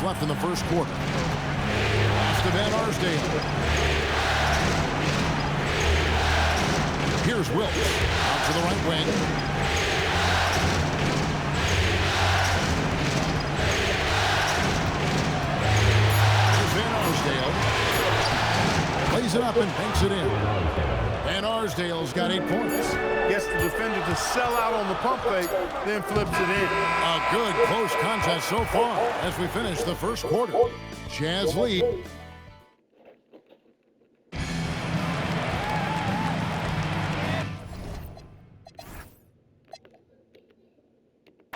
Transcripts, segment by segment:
minutes left in the first quarter. Pass to Van Arsdale. Here's Wilkes. Out to the right wing. Here's Van Arsdale. Plays it up and banks it in. Van Arsdale's got 8 points. Gets the defender to sell out on the pump fake, then flips it in. A good close contest so far as we finish the first quarter. Jazz lead.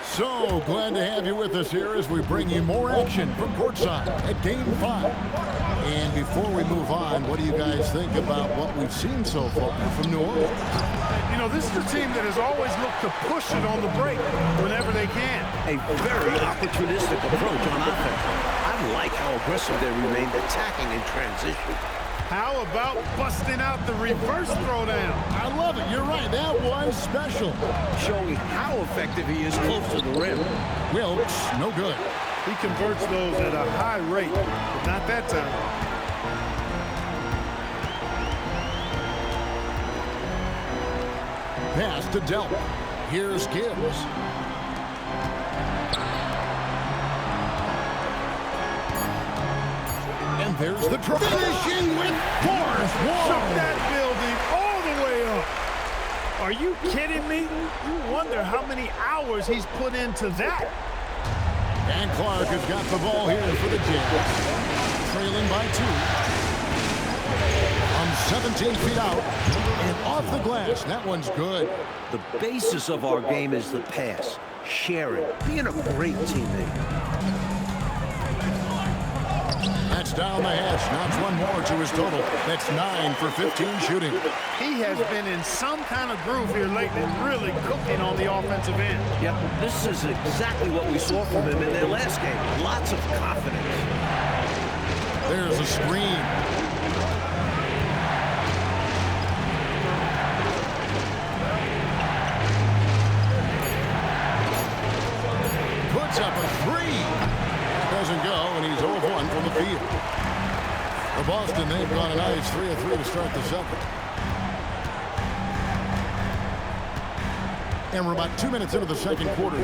So glad to have you with us here as we bring you more action from courtside at Game 5. And before we move on, what do you guys think about what we've seen so far from New Orleans? You know, this is a team that has always looked to push it on the break whenever they can. A very opportunistic approach on offense. I like how aggressive they remained attacking in transition. How about busting out the reverse throwdown? I love it. You're right. That was special. Showing how effective he is close to the rim. Wilkes, no good. He converts those at a high rate, but not that time. Pass to Delp. Here's Gibbs. And there's the try. Finishing with force. Shook that building all the way up. Are you kidding me? You wonder how many hours he's put into that. And Clark has got the ball here for the Jazz. Trailing by 2. From 17 feet out. And off the glass. That one's good. The basis of our game is the pass, sharing, being a great teammate. That's down the hatch. Knocks one more to his total. That's 9 for 15 shooting. He has been in some kind of groove here lately, really cooking on the offensive end. Yep, this is exactly what we saw from him in their last game. Lots of confidence. There's a screen. Puts up a 3. Doesn't go, and he's 0 of 1 from the field. For Boston, they've gone a nice 3 of 3 to start the second. And we're about 2 minutes into the second quarter.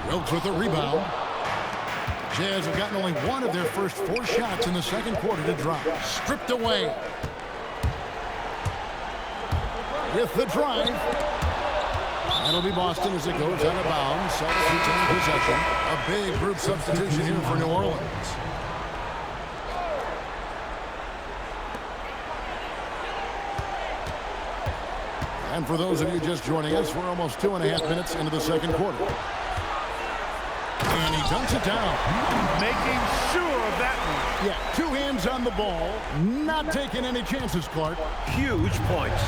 Wilkes with the rebound. Jazz have gotten only one of their first 4 shots in the second quarter to drop. Stripped away. With the drive. That'll be Boston as it goes out of bounds. Celtics retain possession. A big group substitution here for New Orleans. And for those of you just joining us, we're almost 2.5 minutes into the second quarter. And he dunks it down. Making sure of that one. Yeah, 2 hands on the ball. Not taking any chances, Clark. Huge points.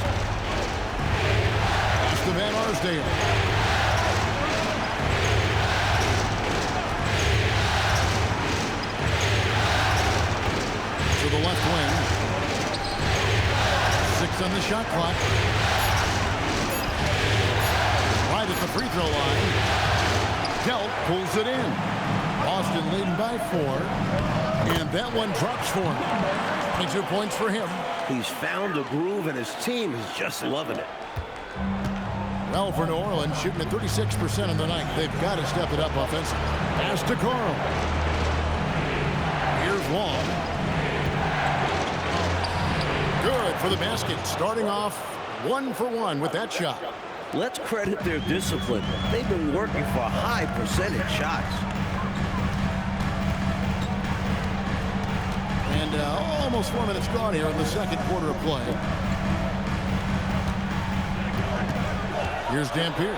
To Van Arsdale. To the left wing. 6 on the shot clock. Right at the free throw line. Delp pulls it in. Boston leading by 4. And that one drops for him. 22 points for him. He's found a groove, and his team is just loving it. Well, for New Orleans, shooting at 36% on the night. They've got to step it up offensively. Pass to Carl. Here's Long. Good for the basket. Starting off 1 for 1 with that shot. Let's credit their discipline. They've been working for high percentage shots. And almost 4 minutes gone here in the second quarter of play. Here's Dampier.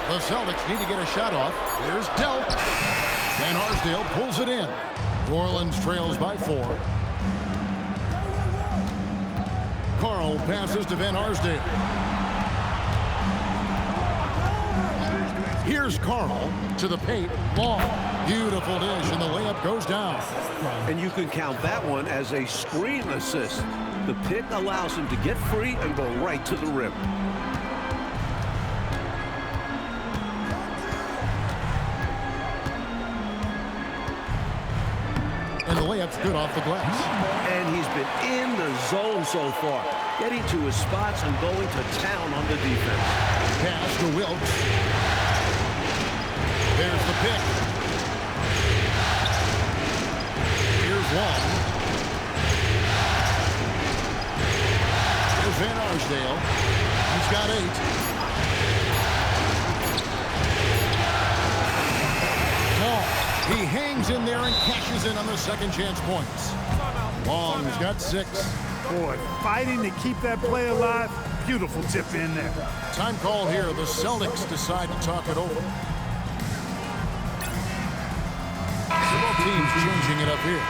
The Celtics need to get a shot off. Here's Delp. Van Arsdale pulls it in. New Orleans trails by 4. Carl passes to Van Arsdale. Here's Carl to the paint. Long. Beautiful dish, and the layup goes down. And you can count that one as a screen assist. The pick allows him to get free and go right to the rim. That's good off the glass. And he's been in the zone so far, getting to his spots and going to town on the defense. Pass to Wilkes. There's the pick. Here's one. There's Van Arsdale. He's got 8. He hangs in there and cashes in on the second chance points. Long's got 6. Boy, fighting to keep that play alive. Beautiful tip in there. Time call here. The Celtics decide to talk it over. Both teams changing it up here.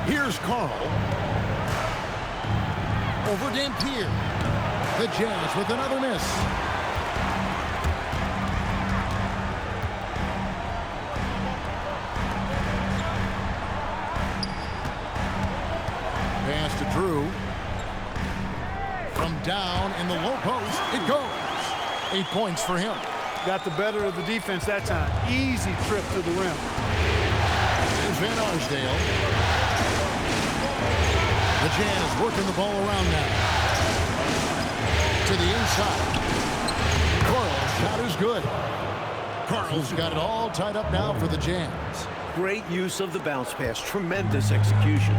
Here's Carl. Over Dampier. The Jazz with another miss. Pass to Drew. From down in the low post, it goes. 8 points for him. Got the better of the defense that time. Easy trip to the rim. Here's Van Arsdale. The Jazz working the ball around now. To the inside. Carl's shot is good. Carl's got it all tied up now for the Jazz. Great use of the bounce pass. Tremendous execution.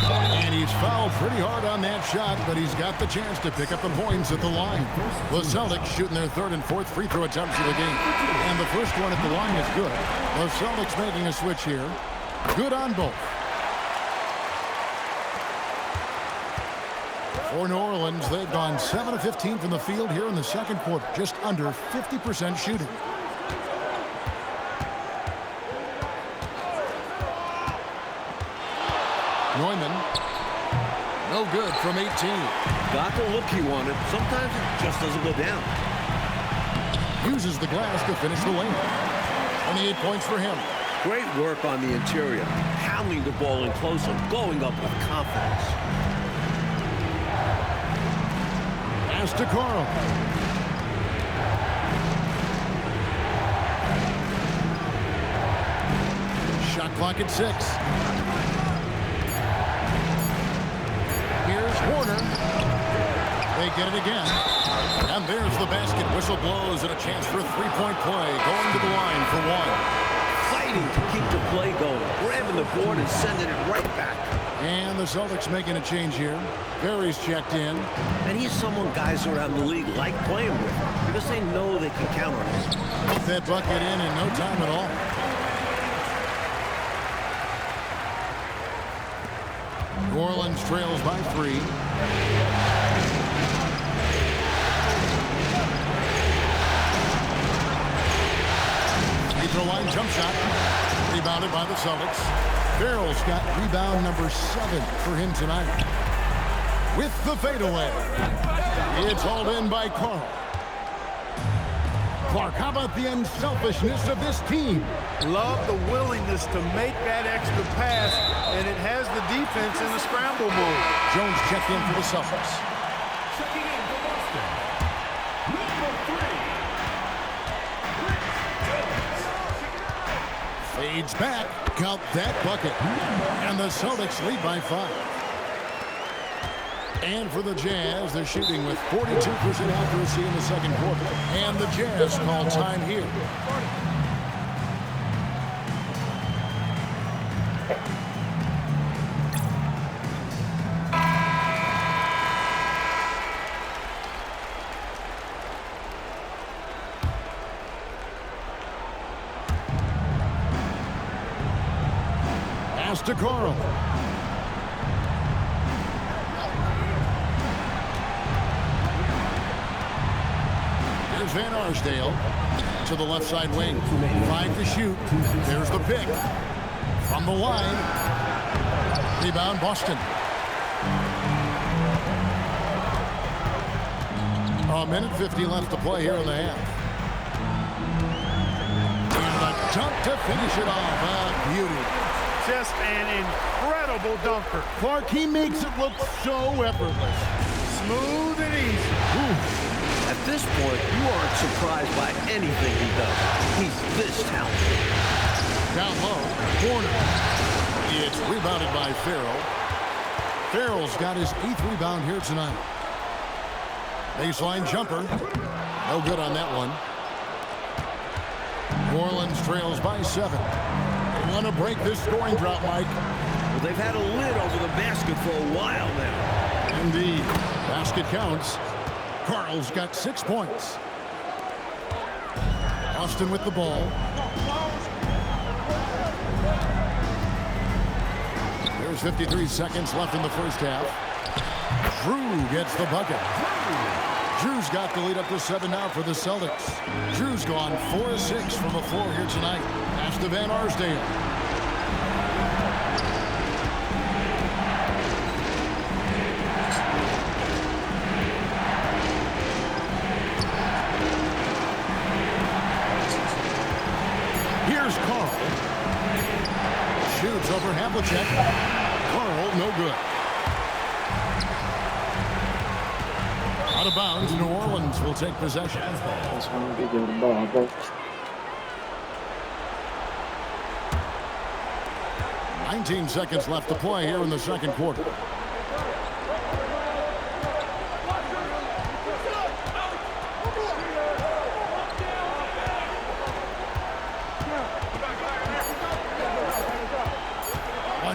And he's fouled pretty hard on that shot, but he's got the chance to pick up the points at the line. The Celtics shooting their 3rd and 4th free throw attempts of the game. And the first one at the line is good. The Celtics making a switch here. Good on both. For New Orleans, they've gone 7 of 15 from the field here in the second quarter. Just under 50% shooting. Neumann. No good from 18. Got the look he wanted. Sometimes it just doesn't go down. Uses the glass to finish the lane. 28 points for him. Great work on the interior, handling the ball in close and going up with confidence. Pass to Carl. Shot clock at 6. Here's Warner. They get it again. And there's the basket. Whistle blows and a chance for a three-point play. Going to the line for 1. Fighting to keep the play going, grabbing the board and sending it right back. And the Celtics making a change here. Barry's checked in. And he's someone guys around the league like playing with because they know they can count on him. Put that bucket in no time at all. New Orleans trails by 3. Line jump shot. Rebounded by the Celtics. Farrell's got rebound number 7 for him tonight. With the fadeaway. It's hauled in by Carl. Clark, how about the unselfishness of this team? Love the willingness to make that extra pass, and it has the defense in the scramble mode. Jones checked in for the Celtics. Checking in for Boston, number 3. Fades back. Count that bucket. And the Celtics lead by 5. And for the Jazz, they're shooting with 42% accuracy in the second quarter. And the Jazz call time here. Pass to Carl. Here's Van Arsdale to the left side wing. 5 to shoot. There's the pick. From the line. Rebound Boston. A minute 50 left to play here in the half. And a dunk to finish it off. A beauty. Just an incredible dunker. Clark, he makes it look so effortless. Smooth and easy. Ooh. At this point, you aren't surprised by anything he does. He's this talented. Down low, corner. It's rebounded by Farrell. Farrell's got his 8th rebound here tonight. Baseline jumper. No good on that one. New Orleans trails by 7. They want to break this scoring drought, Mike. Well, they've had a lid over the basket for a while now. Indeed. Basket counts. Carl's got 6 points. Austin with the ball. There's 53 seconds left in the first half. Drew gets the bucket. Drew's got the lead up to 7 now for the Celtics. Drew's gone 4 of 6 from the floor here tonight. Pass to Van Arsdale. Here's Carl. Shoots over Havlicek. Carl, no good. Out of bounds, New Orleans will take possession. 19 seconds left to play here in the second quarter.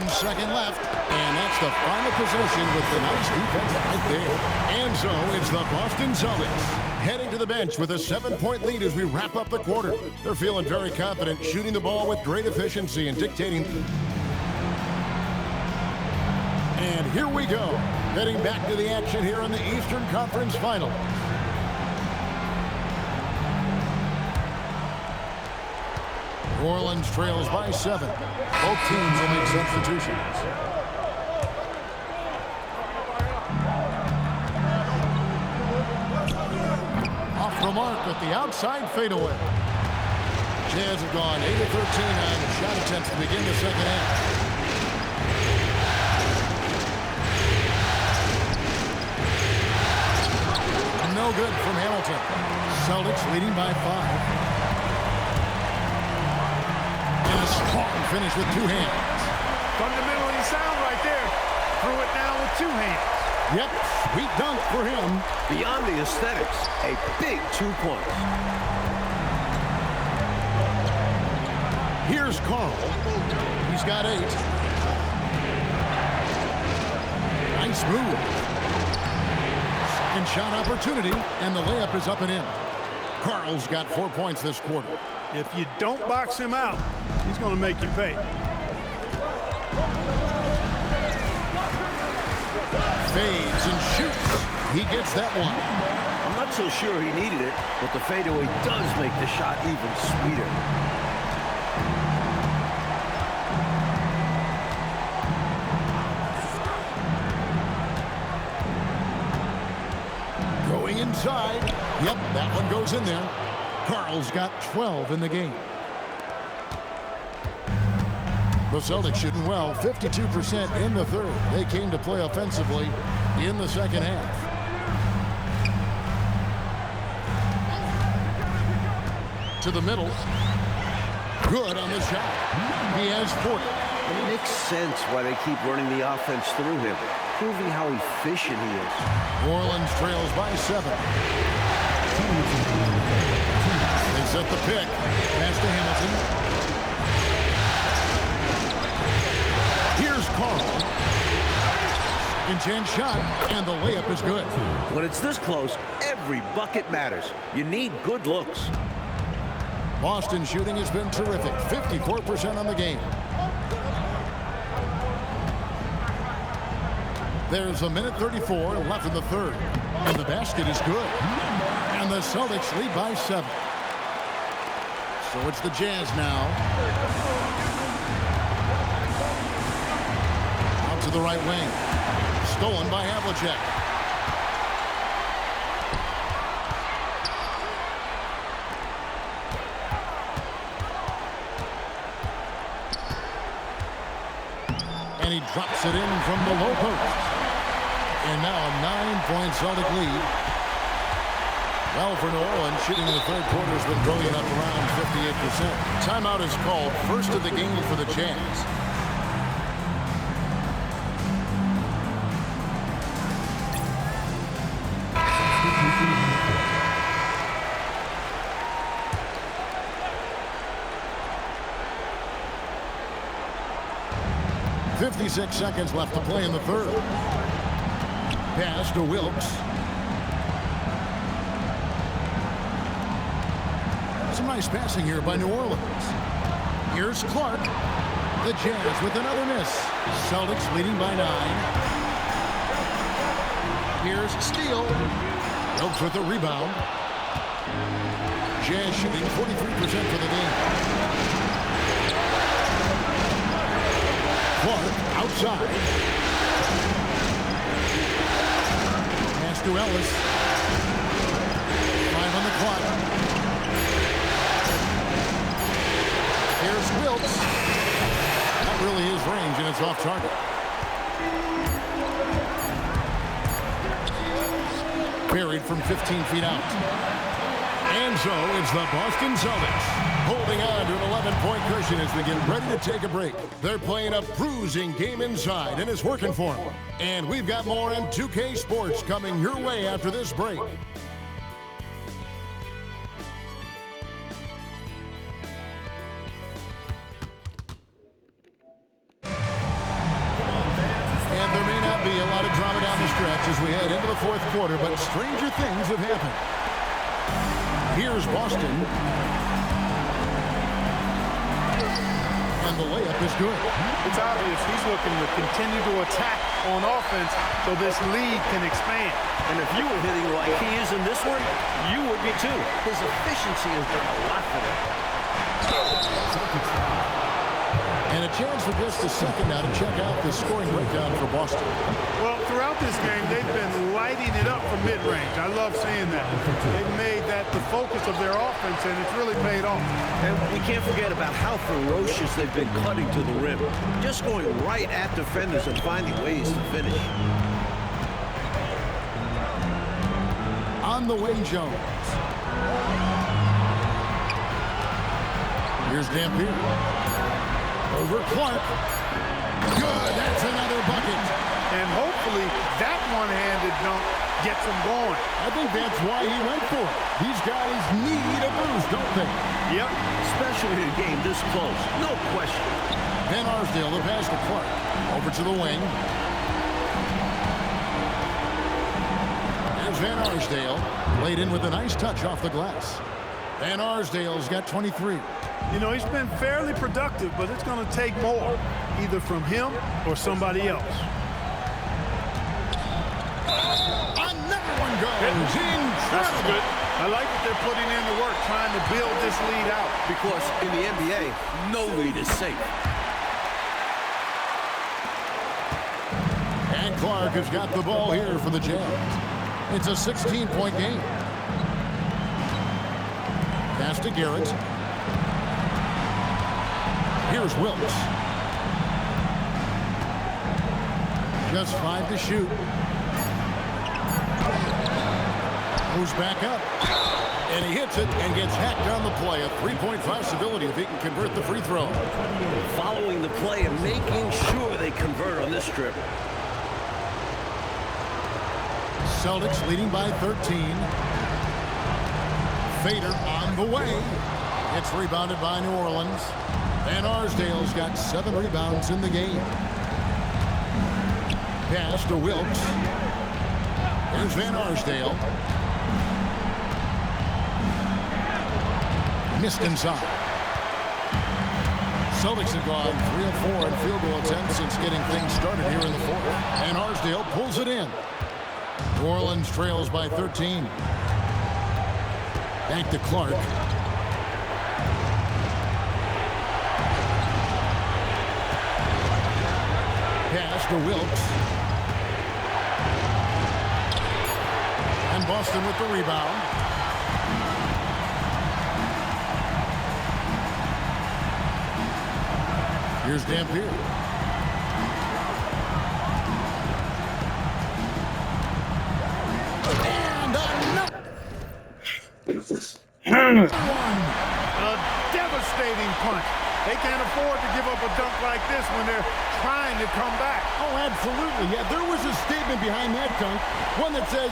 Second left, and that's the final possession with the nice defense right there. And so it's the Boston Celtics heading to the bench with a 7-point lead as we wrap up the quarter. They're feeling very confident, shooting the ball with great efficiency and dictating. And here we go, heading back to the action here in the Eastern Conference Final. New Orleans trails by 7. Both teams will make substitutions. Off the mark with the outside fadeaway. Jazz have gone 8 of 13 on shot attempts to begin the second half. No good from Hamilton. Celtics leading by 5. Strong finish with 2 hands. Fundamentally sound right there. Threw it down with 2 hands. Yep, sweet dunk for him. Beyond the aesthetics, a big 2 points. Here's Carl. He's got 8. Nice move. Second shot opportunity, and the layup is up and in. Carl's got 4 points this quarter. If you don't box him out, he's going to make you pay. Fades and shoots. He gets that one. I'm not so sure he needed it, but the fadeaway does make the shot even sweeter. Going inside. Yep, that one goes in there. Carl's got 12 in the game. The Celtics shooting well, 52% in the third. They came to play offensively in the second half. To the middle. Good on the shot. He has 40. It makes sense why they keep running the offense through him, proving how efficient he is. New Orleans trails by 7. They set the pick. Pass to Hamilton. Here's Carl. Second chance shot, and the layup is good. When it's this close, every bucket matters. You need good looks. Boston shooting has been terrific. 54% on the game. There's a minute 34 left in the third. And the basket is good. And the Celtics lead by 7. So it's the Jazz now. Out to the right wing. Stolen by Havlicek. drops it in from the low post. And now a 9-point Celtic lead. Well, for New Orleans, shooting in the third quarter has been brilliant, up around 58%. Timeout is called, first of the game for the Jazz. .56 seconds left to play in the third. Pass to Wilkes. Some nice passing here by New Orleans. Here's Clark. The Jazz with another miss. Celtics leading by 9. Here's Steele. Wilkes with a rebound. Jazz shooting 43% for the game. Clark outside. Pass to Ellis. 5 on the clock. Here's Wilkes. That really is range, and it's off target. Buried from 15 feet out. And so it's the Boston Celtics holding on to an 11-point cushion as they get ready to take a break. They're playing a bruising game inside, and it's working for them. And we've got more on 2K Sports coming your way after this break. And there may not be a lot of drama down the stretch as we head into the fourth quarter, but stranger things have happened. Here's Boston. And the layup is good. It's obvious he's looking to continue to attack on offense so this lead can expand. And if you were hitting like he is in this one, you would be too. His efficiency has done a lot for them. And a chance for just a second now to check out the scoring breakdown for Boston. Well, throughout this game, they've been lighting it up from mid-range. I love seeing that. They've made that the focus of their offense, and it's really paid off. And we can't forget about how ferocious they've been cutting to the rim. Just going right at defenders and finding ways to finish. On the way, Jones. Here's Dampier. Over Clark. Good. That's another bucket. And hopefully that one-handed dunk gets him going. I think that's why he went for it. These guys need a boost, don't they? Yep. Especially in a game this close. No question. Van Arsdale, the pass to Clark. Over to the wing. There's Van Arsdale. Laid in with a nice touch off the glass. Van Arsdale's got 23. You know, he's been fairly productive, but it's going to take more, either from him or somebody else. Another one goes. Incredible. That's good. I like that they're putting in the work, trying to build this lead out. Because in the NBA, no lead is safe. And Clark has got the ball here for the Jazz. It's a 16-point game. Pass to Garrett. Here's Wilkes. Just 5 to shoot. Moves back up. And he hits it and gets hacked on the play. A 3-point possibility if he can convert the free throw. Following the play and making sure they convert on this trip. Celtics leading by 13. Fader on the way. It's rebounded by New Orleans. Van Arsdale's got 7 rebounds in the game. Pass to Wilkes. Here's Van Arsdale. Missed inside. Celtics have gone 3 of 4 in field goal attempts since getting things started here in the fourth. Van Arsdale pulls it in. New Orleans trails by 13. Back to Clark. Pass to Wilkes. And Boston with the rebound. Here's Dampier. They can't afford to give up a dunk like this when they're trying to come back. Oh, absolutely. Yeah, there was a statement behind that dunk, one that says,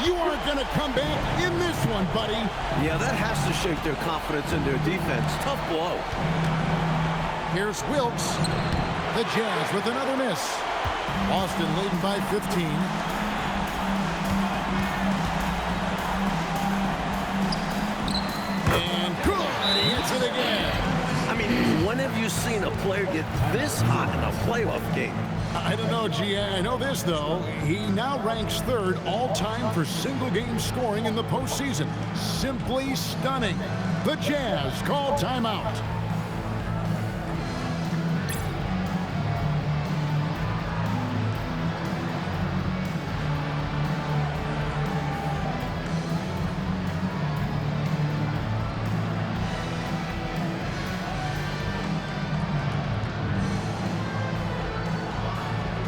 you aren't going to come back in this one, buddy. Yeah, that has to shake their confidence in their defense. Tough blow. Here's Wilkes. The Jazz with another miss. Boston leading by 15. And good. He hits it again. I mean, when have you seen a player get this hot in a playoff game? I don't know, G.A. I know this, though. He now ranks third all-time for single-game scoring in the postseason. Simply stunning. The Jazz call timeout.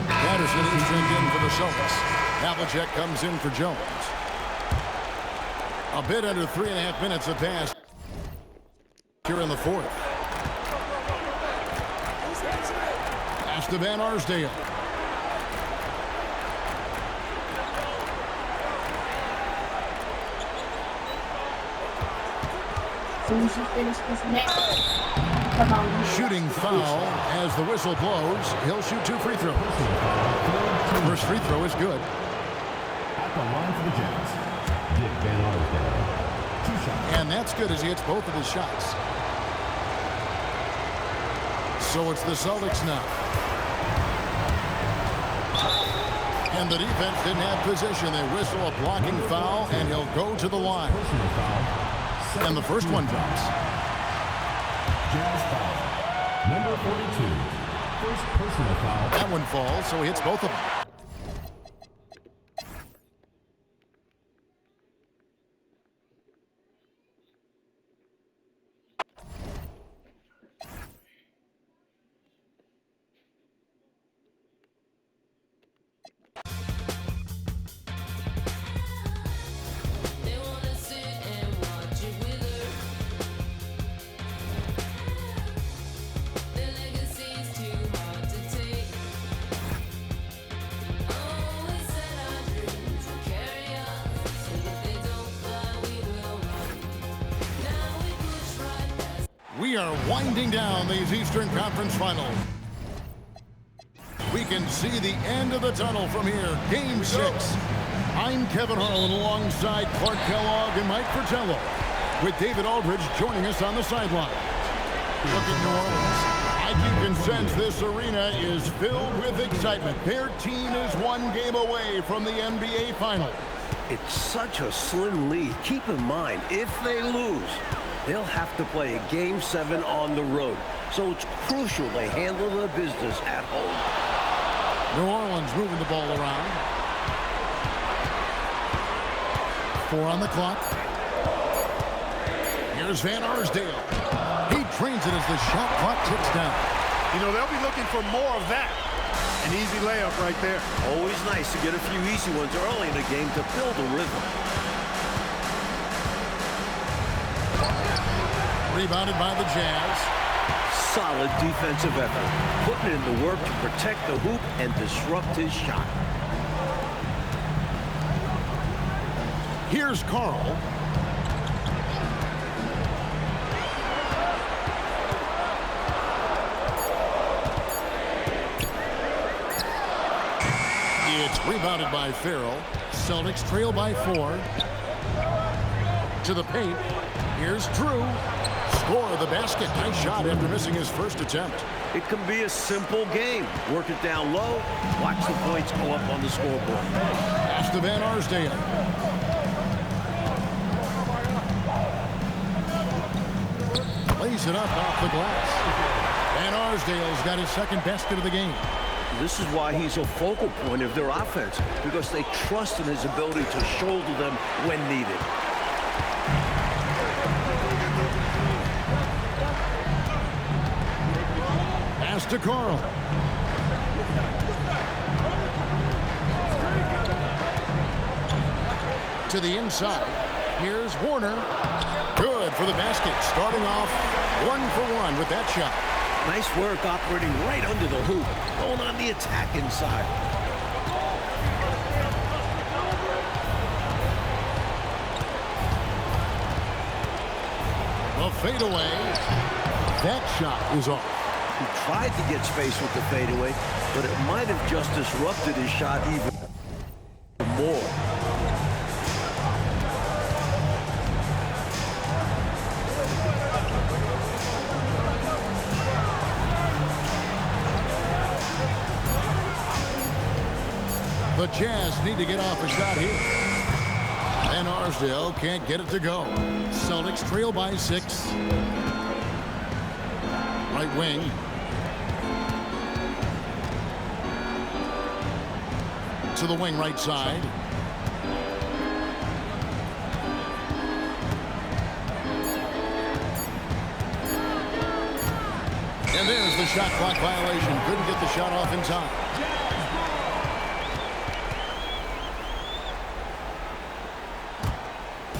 Patterson is turned in for the Celtics. Havlicek comes in for Jones. A bit under 3.5 minutes have passed here in the fourth. Pass to Van Arsdale. Soon as you finish this next. Shooting foul as the whistle blows. He'll shoot 2 free throws. First free throw is good. At the line for the Jazz, Dick Van Arsdale. 2 shots. And that's good as he hits both of his shots. So it's the Celtics now. And the defense didn't have possession. They whistle a blocking foul, and he'll go to the line. Personal foul. And the first one drops. Jazz foul. Number 42. First personal foul. That one falls, so he hits both of them. We are winding down these Eastern Conference Finals. We can see the end of the tunnel from here. Game 6. I'm Kevin Harlan alongside Clark Kellogg and Mike Fratello, with David Aldridge joining us on the sideline. Look at New Orleans. I can sense this arena is filled with excitement. Their team is 1 game away from the NBA Final. It's such a slim lead. Keep in mind, if they lose, they'll have to play a Game 7 on the road. So it's crucial they handle their business at home. New Orleans moving the ball around. 4 on the clock. Here's Van Arsdale. He trains it as the shot clock ticks down. You know, they'll be looking for more of that. An easy layup right there. Always nice to get a few easy ones early in the game to build a rhythm. Rebounded by the Jazz. Solid defensive effort. Putting in the work to protect the hoop and disrupt his shot. Here's Carl. It's rebounded by Farrell. Celtics trail by 4. To the paint. Here's Drew. Score of the basket. Nice shot after missing his first attempt. It can be a simple game. Work it down low. Watch the points go up on the scoreboard. Pass to Van Arsdale. Lays it up off the glass. Van Arsdale's got his second basket of the game. This is why he's a focal point of their offense, because they trust in his ability to shoulder them when needed. Pass to Carl. To the inside. Here's Warner. Good for the basket. Starting off 1 for 1 with that shot. Nice work operating right under the hoop. Going on the attack inside. A fadeaway. That shot is off. He tried to get space with the fadeaway, but it might have just disrupted his shot even more. The Jazz need to get off a shot here. Van Arsdale can't get it to go. Celtics trail by 6. Right wing. To the wing right side. And there's the shot clock violation. Couldn't get the shot off in time.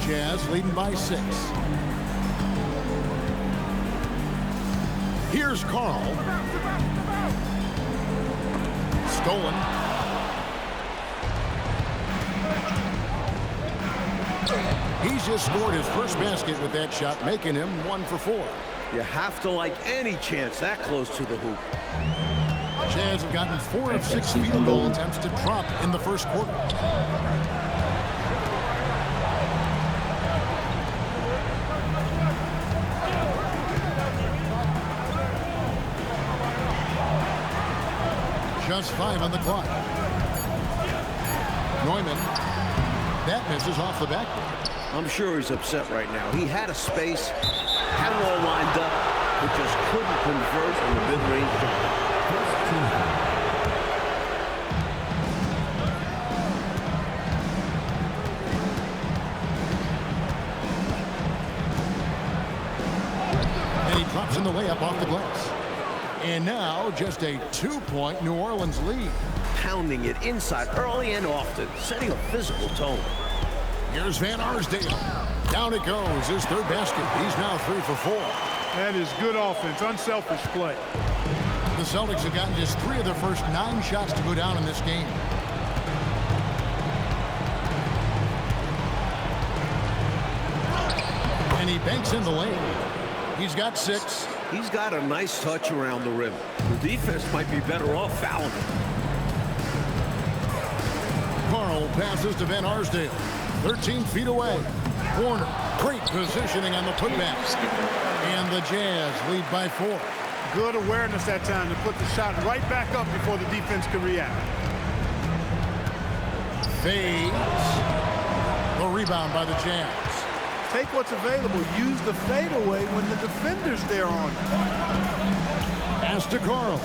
Jazz leading by 6. Here's Carl. Stolen. He's just scored his first basket with that shot, making him 1 for 4. You have to like any chance that close to the hoop. Jazz have gotten 4 of 6 field goal attempts to drop in the first quarter. Just 5 on the clock. Neumann. That misses off the backboard. I'm sure he's upset right now. He had a space, had it all lined up, but just couldn't convert on the mid-range jump. And he drops in the layup off the glass. And now just a 2-point New Orleans lead. Pounding it inside early and often, setting a physical tone. Here's Van Arsdale. Down it goes. His third basket. He's now 3 for 4. That is good offense, unselfish play. The Celtics have gotten just 3 of their first 9 shots to go down in this game. And he banks in the lane. He's got 6. He's got a nice touch around the rim. The defense might be better off fouling him. Carl passes to Van Arsdale. 13 feet away. Warner, great positioning on the putback. And the Jazz lead by 4. Good awareness that time to put the shot right back up before the defense can react. Fades. The rebound by the Jazz. Take what's available. Use the fadeaway when the defender's there on it. Pass to Carl.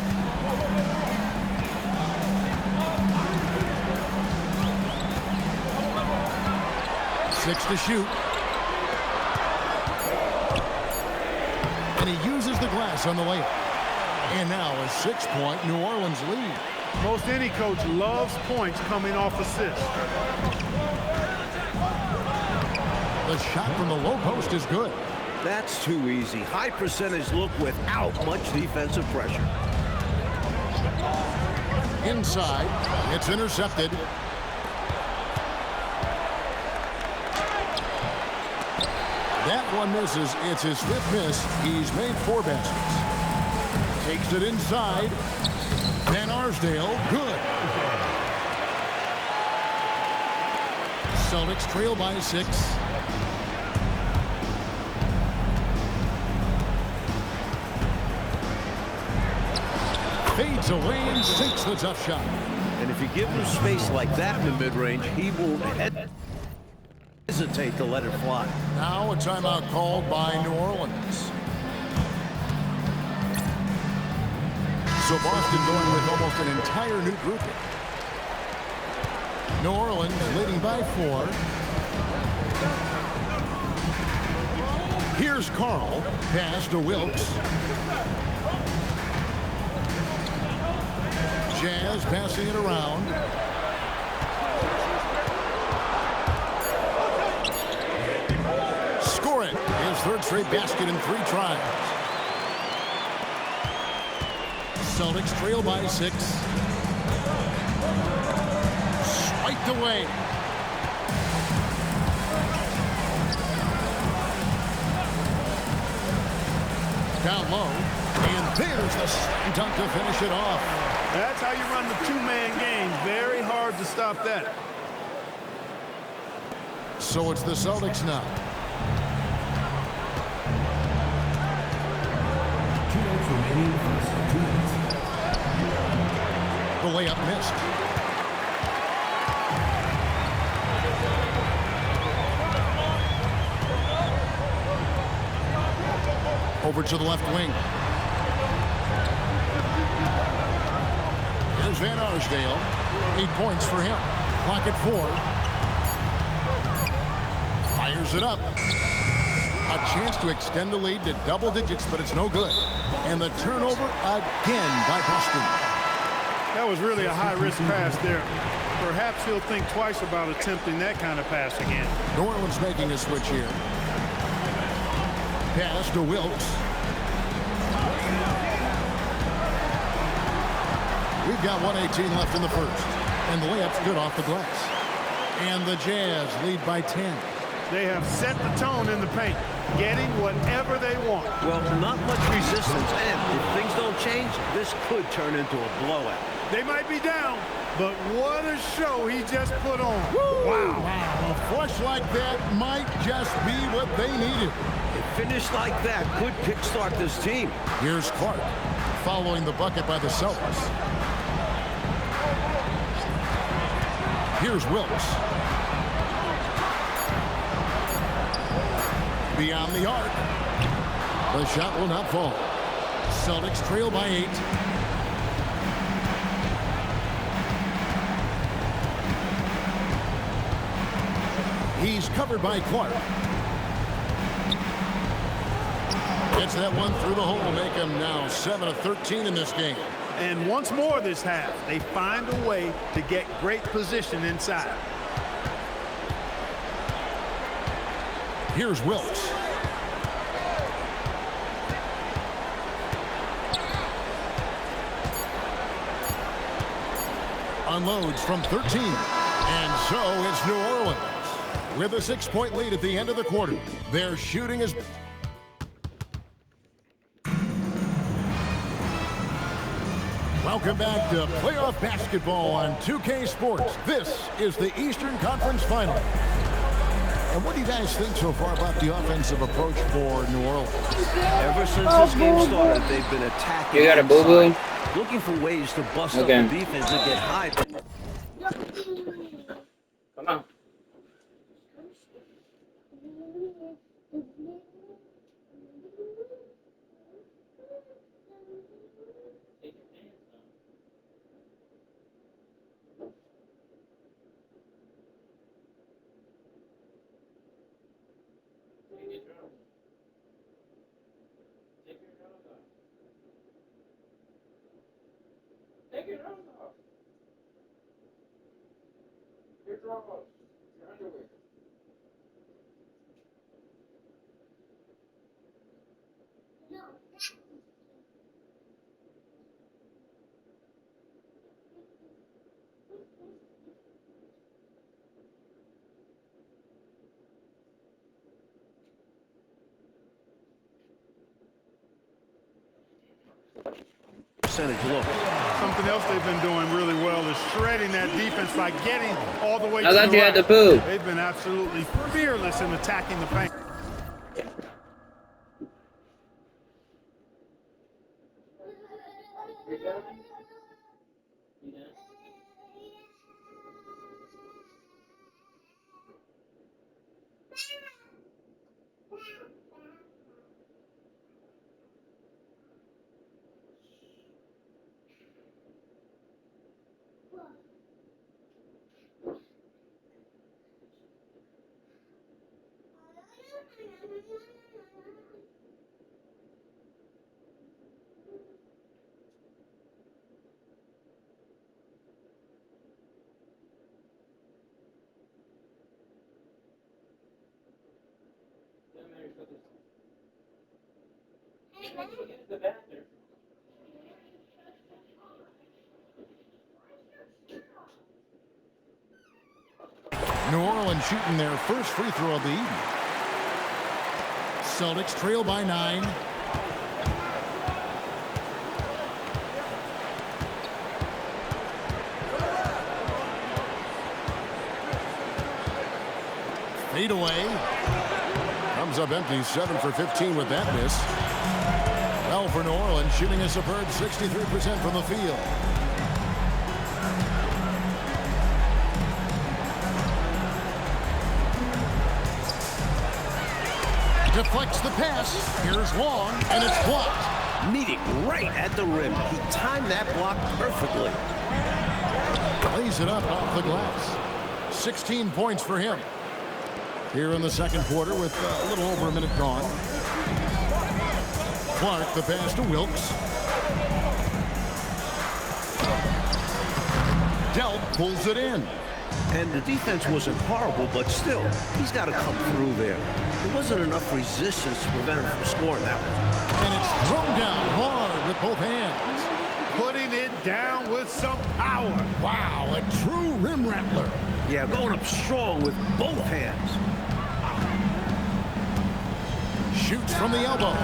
Six to shoot. And he uses the glass on the layup. And now a 6-point New Orleans lead. Most any coach loves points coming off assists. The shot from the low post is good. That's too easy. High percentage look without much defensive pressure. Inside, it's intercepted. That one misses. It's his 5th miss. He's made 4 baskets. Takes it inside. Van Arsdale, good. Celtics trail by 6. Fades away and sinks the tough shot. And if you give him space like that in the mid-range, he won't hesitate to let it fly. Now a timeout called by New Orleans. So Boston going with almost an entire new grouping. New Orleans leading by 4. Here's Carl. Pass to Wilkes. Jazz passing it around. Score it. His 3rd straight basket in 3 tries. Celtics trail by 6. Swiped away. Down low. And there's the slam dunk to finish it off. That's how you run the two-man game. Very hard to stop that. So it's the Celtics now. 2 minutes remaining in the first. 2 minutes. The layup missed. Over to the left wing. Here's Van Arsdale. 8 points for him. Clock at 4. Fires it up. A chance to extend the lead to double digits, but it's no good. And the turnover again by Boston. That was really a high-risk pass there. Perhaps he'll think twice about attempting that kind of pass again. New Orleans making a switch here. Pass to Wilkes. We've got 1:18 left in the first. And the layup's good off the glass. And the Jazz lead by 10. They have set the tone in the paint, getting whatever they want. Well, not much resistance, and if things don't change, this could turn into a blowout. They might be down, but what a show he just put on. Wow. A flush like that might just be what they needed. A finish like that could kickstart this team. Here's Clark following the bucket by the Celtics. Here's Wilkes. Beyond the arc. The shot will not fall. Celtics trail by 8. He's covered by Clark. Gets that one through the hole, make him now 7 of 13 in this game. And once more this half, they find a way to get great position inside. Here's Wilkes. Unloads from 13. And so it's New Orleans with a 6-point lead at the end of the quarter. Their shooting is... Welcome back to playoff basketball on 2K Sports. This is the Eastern Conference Final. And what do you guys think so far about the offensive approach for New Orleans? Ever since this game started, they've been attacking. You got a boo-boo? Looking for ways to bust Okay. up the defense and get high. Come on. Take your drawers off. Your drawers. Your underwear. Percentage look. Something else they've been doing really well is shredding that defense by getting all the way I to thought the you had line. to poo. They've been absolutely fearless in attacking the paint. New Orleans shooting their first free throw of the evening. Celtics trail by 9. Fade away. Comes up empty, 7 for 15 with that miss. Well, for New Orleans, shooting a superb 63% from the field. Deflects the pass. Here's Long, and it's blocked. Meeting right at the rim. He timed that block perfectly. Lays it up off the glass. 16 points for him. Here in the second quarter with a little over a minute gone. Clark, the pass to Wilkes. Delp pulls it in. And the defense wasn't horrible, but still, he's got to come through there. There wasn't enough resistance to prevent him from scoring that one. And it's thrown down hard with both hands. Putting it down with some power. Wow, a true rim rattler. Yeah, going up strong with both hands. Shoots from the elbow.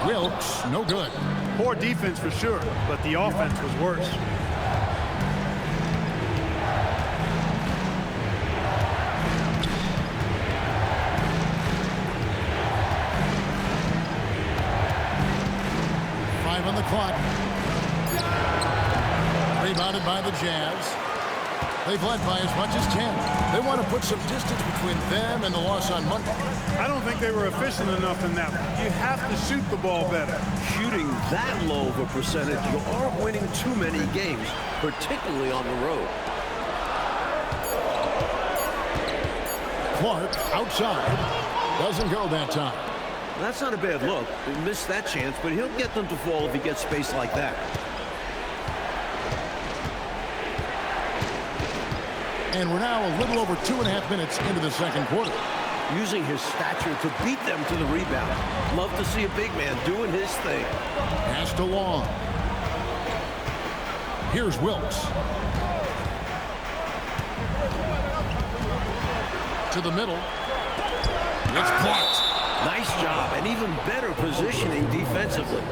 Wilkes, no good. Poor defense for sure, but the offense was worse. On the clock. Rebounded by the Jazz. They've led by as much as 10. They want to put some distance between them and the loss on Monday. I don't think they were efficient enough in that one. You have to shoot the ball better. Shooting that low of a percentage, you aren't winning too many games, particularly on the road. Clark outside. Doesn't go that time. That's not a bad look. He missed that chance, but he'll get them to fall if he gets space like that. And we're now a little over 2.5 minutes into the second quarter. Using his stature to beat them to the rebound. Love to see a big man doing his thing. Pass to Long. Here's Wilkes. To the middle. It's blocked. Nice job, and even better positioning defensively.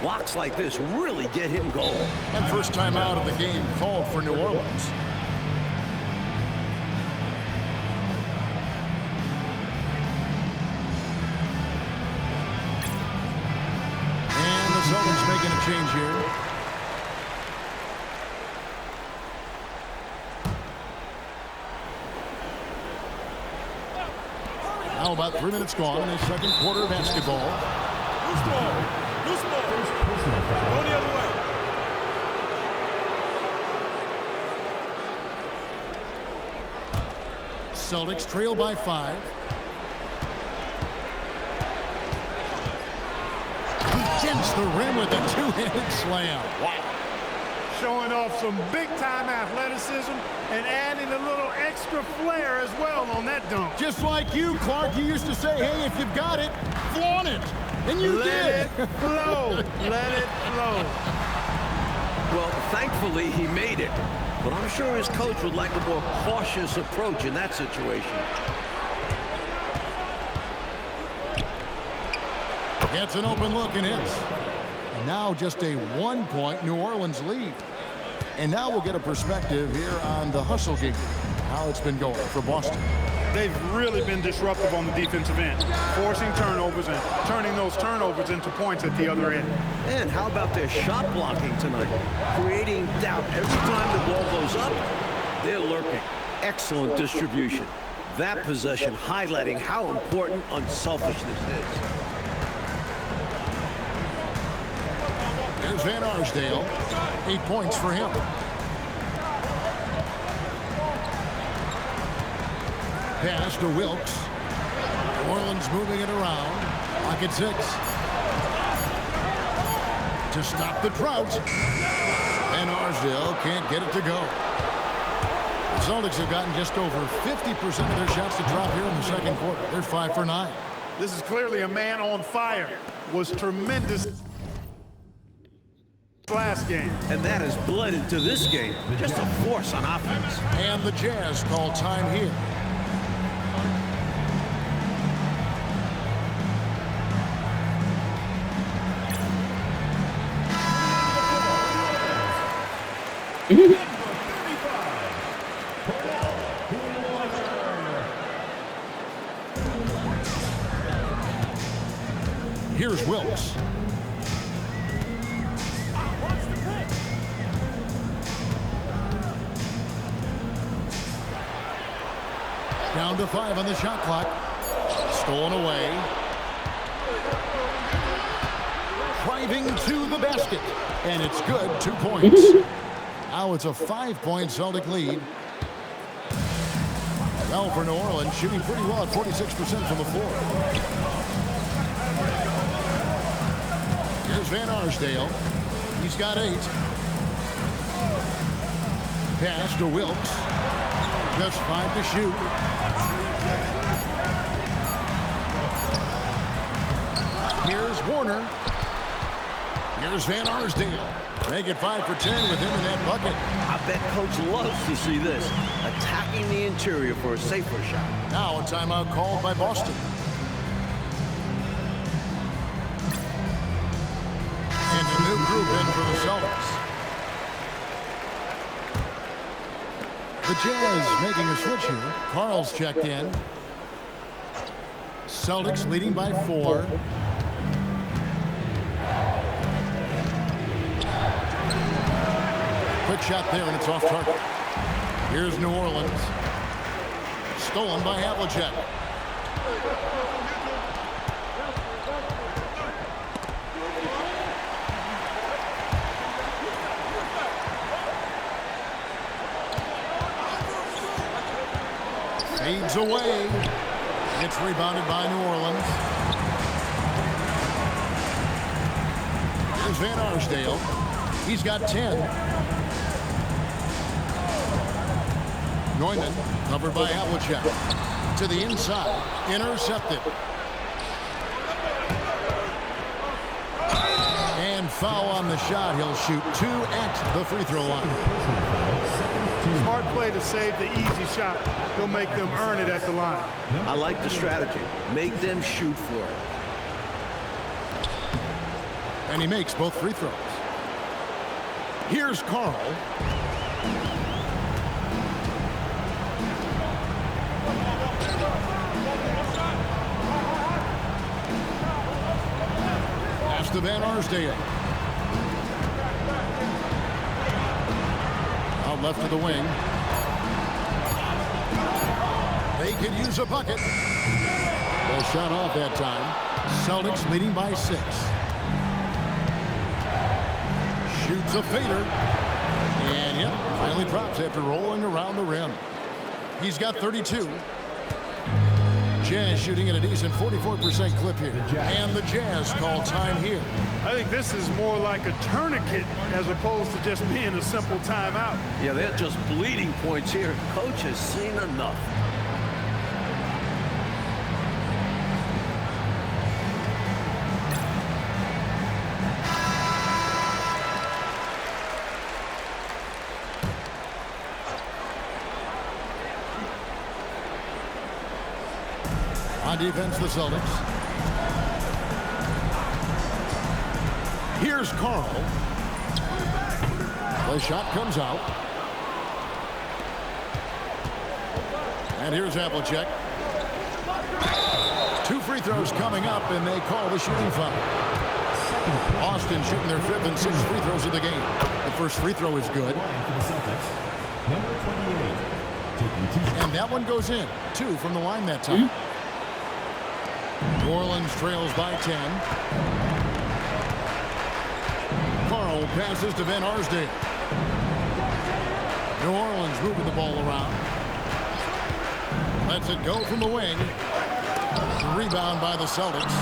Blocks like this really get him going. And first time out of the game called for New Orleans. And the Celtics making a change here. Now about 3 minutes gone in the second quarter of basketball. Loose ball. Loose ball. Go the other way. Celtics trail by 5. Against the rim with a two-handed slam. Wow. Showing off some big-time athleticism and adding a little extra flair as well on that dunk. Just like you, Clark, you used to say, hey, if you've got it, flaunt it. And you Let did. it flow. Let it flow. Well, thankfully, he made it. But I'm sure his coach would like a more cautious approach in that situation. Gets an open look and hits. And now just a 1-point New Orleans lead. And now we'll get a perspective here on the hustle game, how it's been going for Boston. They've really been disruptive on the defensive end, forcing turnovers and turning those turnovers into points at the other end. And how about their shot blocking tonight? Creating doubt every time the ball goes up, they're lurking. Excellent distribution. That possession highlighting how important unselfishness is. There's Van Arsdale. 8 points for him. Pass to Wilkes. New Orleans moving it around. Pocket 6. To stop the drought. Van Arsdale can't get it to go. The Celtics have gotten just over 50% of their shots to drop here in the second quarter. They're 5 for 9. This is clearly a man on fire. Was tremendous last game. And that has bled into this game. Just a force on offense. And the Jazz call time here. Here's Wilkes. Down to 5 on the shot clock. Stolen away. Driving to the basket. And it's good. 2 points. Now it's a 5-point Celtic lead. Well, for New Orleans, shooting pretty well at 46% from the floor. Here's Van Arsdale. He's got 8. Pass to Wilkes. Just 5 to shoot. Here's Warner. Here's Van Arsdale. Make it 5 for 10 with him in that bucket. I bet Coach loves to see this. Attacking the interior for a safer shot. Now a timeout called by Boston. And a new group in for the Celtics. The Jazz making a switch here. Carl's checked in. Celtics leading by 4. Quick shot there, and it's off target. Here's New Orleans. Stolen by Havlicek. Fades away. It's rebounded by New Orleans. Here's Van Arsdale. He's got 10. Neumann, covered by Havlicek. To the inside. Intercepted. And foul on the shot. He'll shoot 2 at the free throw line. Smart play to save the easy shot. He'll make them earn it at the line. I like the strategy. Make them shoot for it. And he makes both free throws. Here's Carl. Pass to Van Arsdale. Out left to the wing. They could use a bucket. Well, shot off that time. Celtics leading by 6. Shoots a fader. And yep, finally drops after rolling around the rim. He's got 32. Jazz shooting at a decent 44% clip here. And the Jazz call time here. I think this is more like a tourniquet as opposed to just being a simple timeout. Yeah, they're just bleeding points here. Coach has seen enough. On defense, the Celtics. Here's Carl. The shot comes out. And here's Havlicek. 2 free throws coming up, and they call the shooting foul. Boston shooting their 5th and 6th free throws of the game. The first free throw is good. And that one goes in. 2 from the line that time. New Orleans trails by 10. Carl passes to Van Arsdale. New Orleans moving the ball around. Lets it go from the wing. Rebound by the Celtics.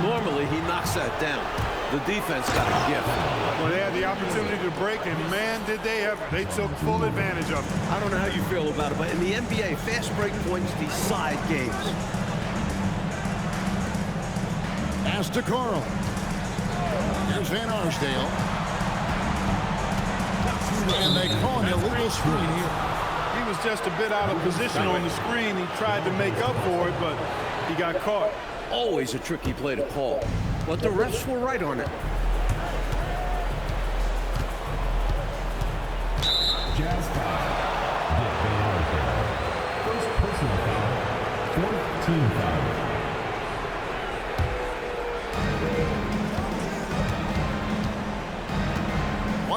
Normally, he knocks that down. The defense got a gift. Well, they had the opportunity to break, and man, did they ever. They took full advantage of it. I don't know how you feel about it, but in the NBA, fast break points decide games. Pass to Carl. Here's Van Arsdale. And they call an illegal screen here. He was just a bit out of position on the screen. He tried to make up for it, but he got caught. Always a tricky play to call, but the refs were right on it. Team foul.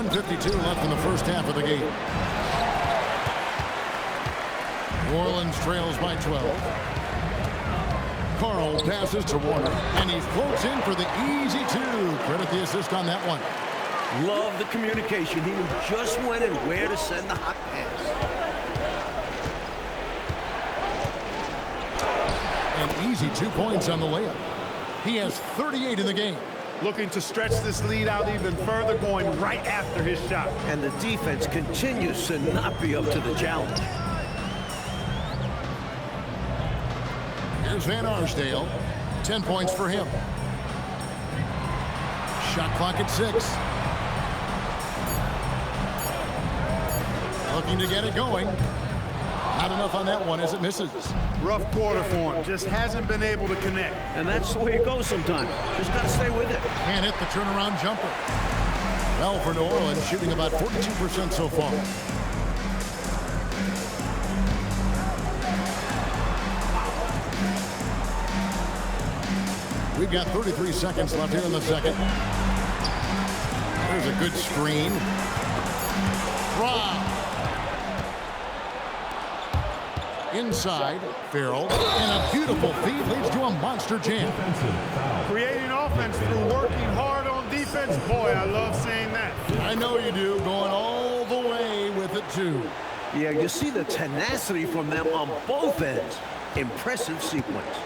1:52 left in the first half of the game. New Orleans trails by 12. Carl passes to Warner, and he floats in for the easy two. Credit the assist on that one. Love the communication. He knew just when and where to send the hot pass. An easy 2 points on the layup. He has 38 in the game. Looking to stretch this lead out even further, going right after his shot. And the defense continues to not be up to the challenge. Here's Van Arsdale. 10 points for him. Shot clock at 6. Looking to get it going. Not enough on that one as it misses. Rough quarter for him. Just hasn't been able to connect. And that's the way it goes sometimes. Just got to stay with it. Can't hit the turnaround jumper. Well, for New Orleans, shooting about 42% so far. We've got 33 seconds left here in the second. There's a good screen. Rob. Inside, Farrell, and a beautiful feed leads to a monster jam. Creating offense through working hard on defense. Boy, I love seeing that. I know you do, going all the way with it, too. Yeah, you see the tenacity from them on both ends. Impressive sequence.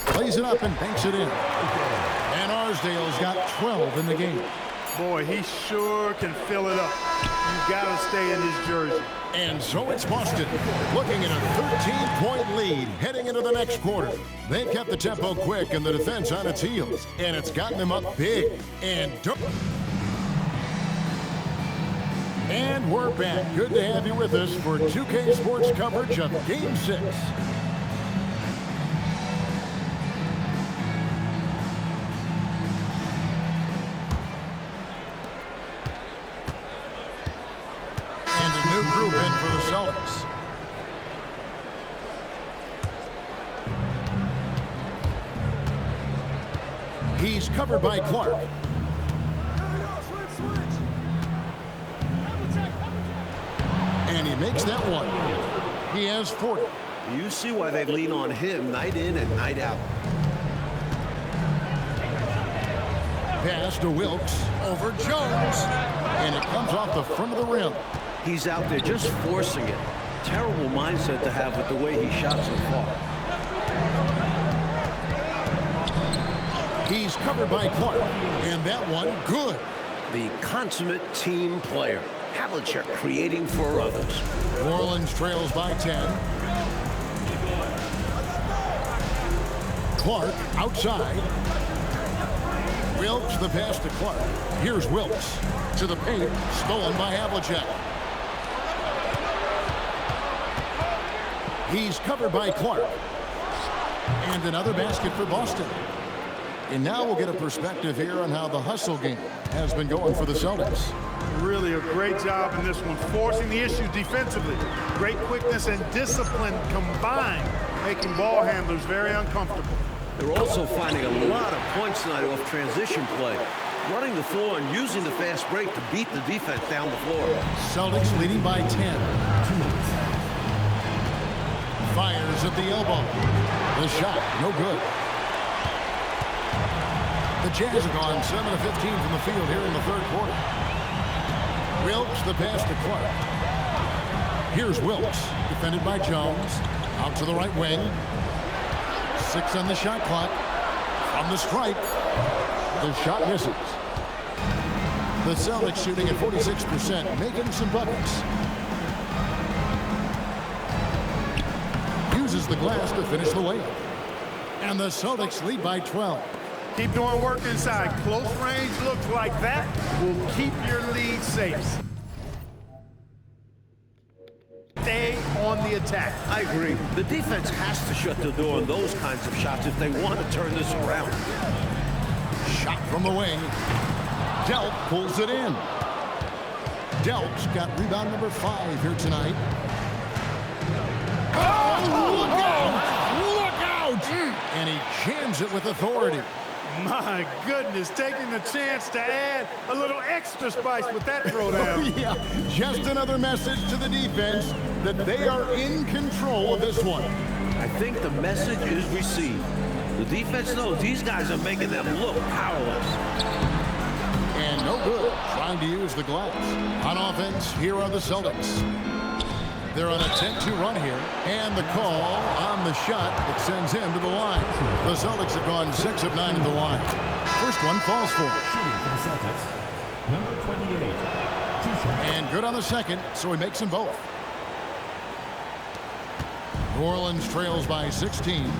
Plays it up and banks it in. And Arsdale's got 12 in the game. Boy, he sure can fill it up. You've got to stay in his jersey. And so it's Boston, looking at a 13-point lead heading into the next quarter. They kept the tempo quick and the defense on its heels, and it's gotten them up big. And we're back. Good to have you with us for 2K Sports coverage of Game 6. Group in for the Celtics. He's covered by Clark. And he makes that one. He has 40. You see why they lean on him night in and night out. Pass to Wilkes over Jones. And it comes off the front of the rim. He's out there just forcing it. Terrible mindset to have with the way he shot so far. He's covered by Clark. And that one, good. The consummate team player. Havlicek creating for others. New Orleans trails by 10. Clark outside. Wilkes the pass to Clark. Here's Wilkes to the paint. Stolen by Havlicek. He's covered by Clark. And another basket for Boston. And now we'll get a perspective here on how the hustle game has been going for the Celtics. Really a great job in this one, forcing the issue defensively. Great quickness and discipline combined, making ball handlers very uncomfortable. They're also finding a lot of points tonight off transition play. Running the floor and using the fast break to beat the defense down the floor. Celtics leading by 10. Fires at the elbow. The shot, no good. The Jazz are gone 7 of 15 from the field here in the third quarter. Wilkes the pass to Clark. Here's Wilkes, defended by Jones. Out to the right wing. 6 on the shot clock. From the stripe. The shot misses. The Celtics shooting at 46%, making some buckets. Uses the glass to finish the layup. And the Celtics lead by 12. Keep doing work inside. Close range looks like that will keep your lead safe. Stay on the attack. I agree. The defense has to shut the door on those kinds of shots if they want to turn this around. Shot from the wing. Delp pulls it in. Delp's got rebound number 5 here tonight. Oh, look out! Look out! And he jams it with authority. My goodness, taking the chance to add a little extra spice with that throwdown. Yeah, just another message to the defense that they are in control of this one. I think the message is received. The defense knows these guys are making them look powerless. And no good, trying to use the glass. On offense, here are the Celtics. They're on a 10-2 run here, and the call on the shot that sends him to the line. The Celtics have gone 6 of 9 at the line. First one falls for. Shooting for the Celtics, number 28. 2 shots. And good on the second, so he makes them both. New Orleans trails by 16.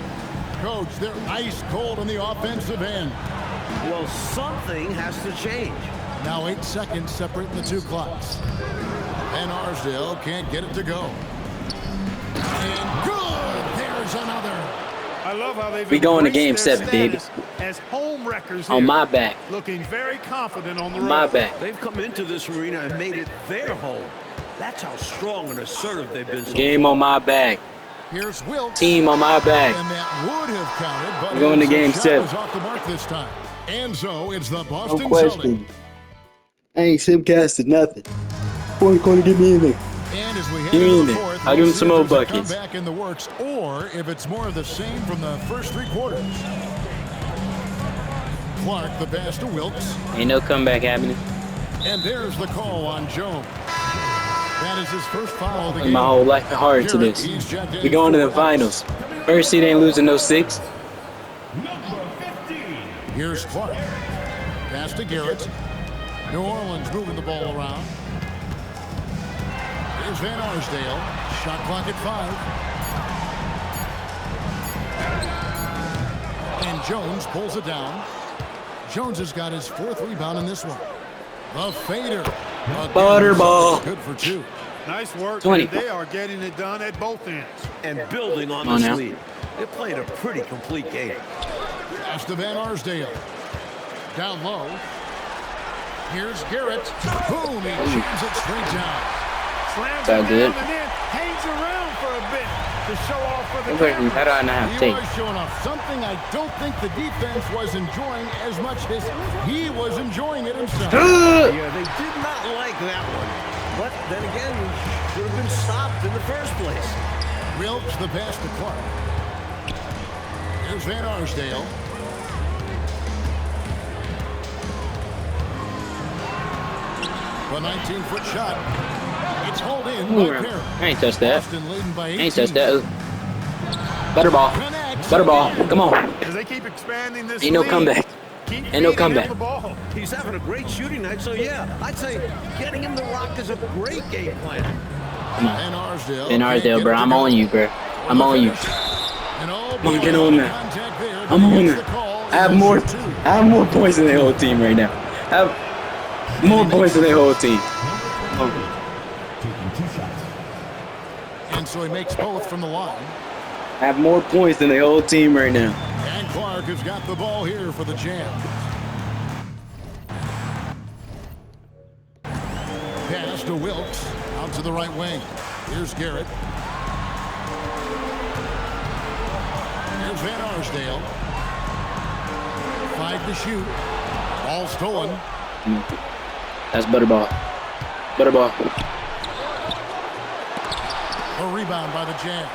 Coach, they're ice cold on the offensive end. Well, something has to change. Now 8 seconds separating the two clocks. And Arsdale can't get it to go. And good! There's another. I love how they've We going to embraced game their 7, baby. status as home wreckers On here. my back. Looking very confident on the On road. my back. They've come into this arena and made it their home. That's how strong and assertive they've been. So Game on my back. Here's Wilt. Team on my back. And that would have counted, but We're going to his game shot 7. was off the mark this time. And so it's the No Boston question. Celtics. I ain't simcasted nothing. Boy, going to give me anything. And as we head Give me into the anything. fourth, I'll give him see some if more there's a buckets. comeback in the works, or if it's more of the same from the first 3 quarters. Clark, the pass to Wilkes. Ain't no comeback happening. And there's the call on Jones. That is his first foul of the Put game. my whole life and heart into this. We going to the finals. First seed ain't losing no 6. Number 15. Here's Clark. Pass to Garrett. New Orleans moving the ball around. Here's Van Arsdale. Shot clock at 5. And Jones pulls it down. Jones has got his 4th rebound in this one. The fader. Again, Butterball. Good for 2. Nice work. 20. And they are getting it done at both ends. and building on Come on this now. lead. They played a pretty complete game. Pass to Van Arsdale. Down low. Here's Garrett. Boom, he jams it straight down. Slams That it good? down and then hangs around for a bit to show off for the Okay, camera. how do I not have He tape? was showing off something I don't think the defense was enjoying as much as he was enjoying it himself. Yeah, they did not like that one. But then again, he should have been stopped in the first place. Wilkes the pass to Clark. Here's Van Arsdale. A 19-foot shot. It's hauled in by Perry. I ain't touched that. Boston leading by I 18. ain't touched that. Butterball. Butterball. Come on. As they keep expanding this Ain't no lead, comeback. keep Ain't no feeding him comeback. the ball. He's having a great shooting night, so yeah, I'd say getting him the rock is a great game plan. Van Arsdale. Ben can't Arsdale, get bro. it to I'm go. on you, bro. I'm on you. And oh, Come on, boy, get on there. contact there, but I'm he on gets there. the call. I have more. I have more points than the whole team right now. I have more points than the whole team. Taking 2 shots. And so he makes both from the line. I have more points than the whole team right now. And Clark has got the ball here for the Jam. Pass to Wilkes. Out to the right wing. Here's Garrett. Here's Van Arsdale. 5 to shoot. Ball stolen. That's Butterball. Butterball. A rebound by the Jams.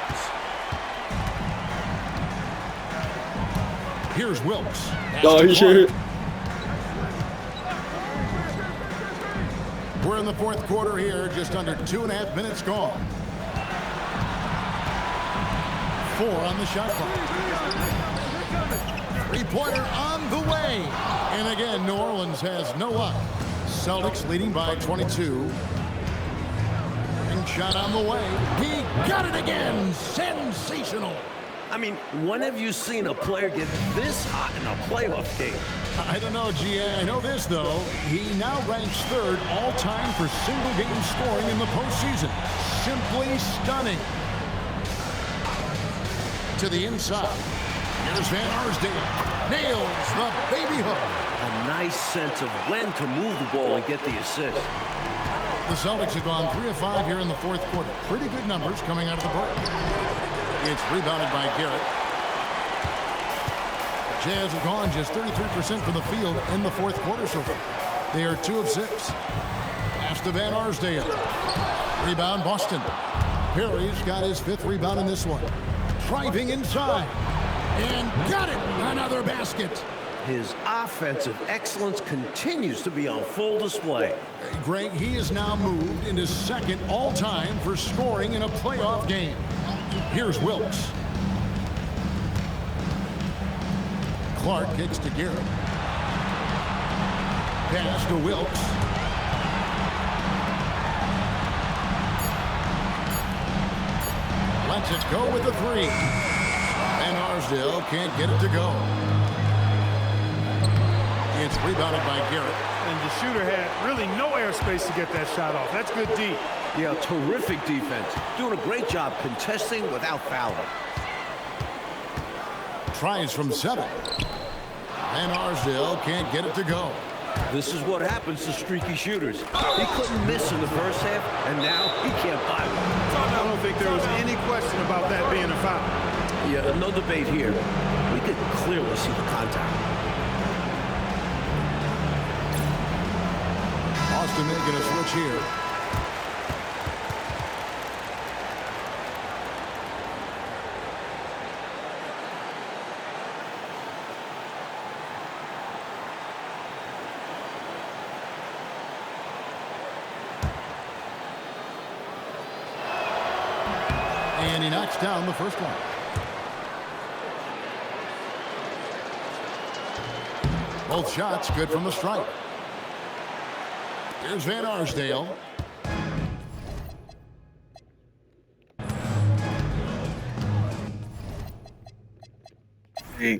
Here's Wilkes. Pass Oh, to shit. Clark. We're in the 4th quarter here, just under 2.5 minutes gone. 4 on the shot clock. 3-pointer on the way. And again, New Orleans has no luck. Celtics leading by 22. And shot on the way. He got it again. Sensational. I mean, when have you seen a player get this hot in a playoff game? I don't know, GA. I know this, though. He now ranks 3rd all-time for single-game scoring in the postseason. Simply stunning. To the inside. Here's Van Arsdale. Nails the baby hook. A nice sense of when to move the ball and get the assist. The Celtics have gone 3 of 5 here in the fourth quarter. Pretty good numbers coming out of the break. It's rebounded by Garrett. Jazz have gone just 33% from the field in the fourth quarter so far. They are 2 of 6. Pass to Van Arsdale. Rebound Boston. Perry's got his 5th rebound in this one. Driving inside. And got it! Another basket. His offensive excellence continues to be on full display. Greg, he is now moved into second all-time for scoring in a playoff game. Here's Wilkes. Clark kicks to Garrett. Pass to Wilkes. Lets it go with the 3. Van Arsdale can't get it to go. It's rebounded by Garrett. And the shooter had really no airspace to get that shot off. That's good D. Yeah, terrific defense. Doing a great job contesting without fouling. Tries from 7. Van Arsdale can't get it to go. This is what happens to streaky shooters. He couldn't miss in the first half, and now he can't buy one. I don't think there was any question about that being a foul. Yeah, no debate here. We could clearly see the contact. Boston making a switch here. And he knocks down the first one. Both shots good from the stripe. Here's Van Arsdale. Hey.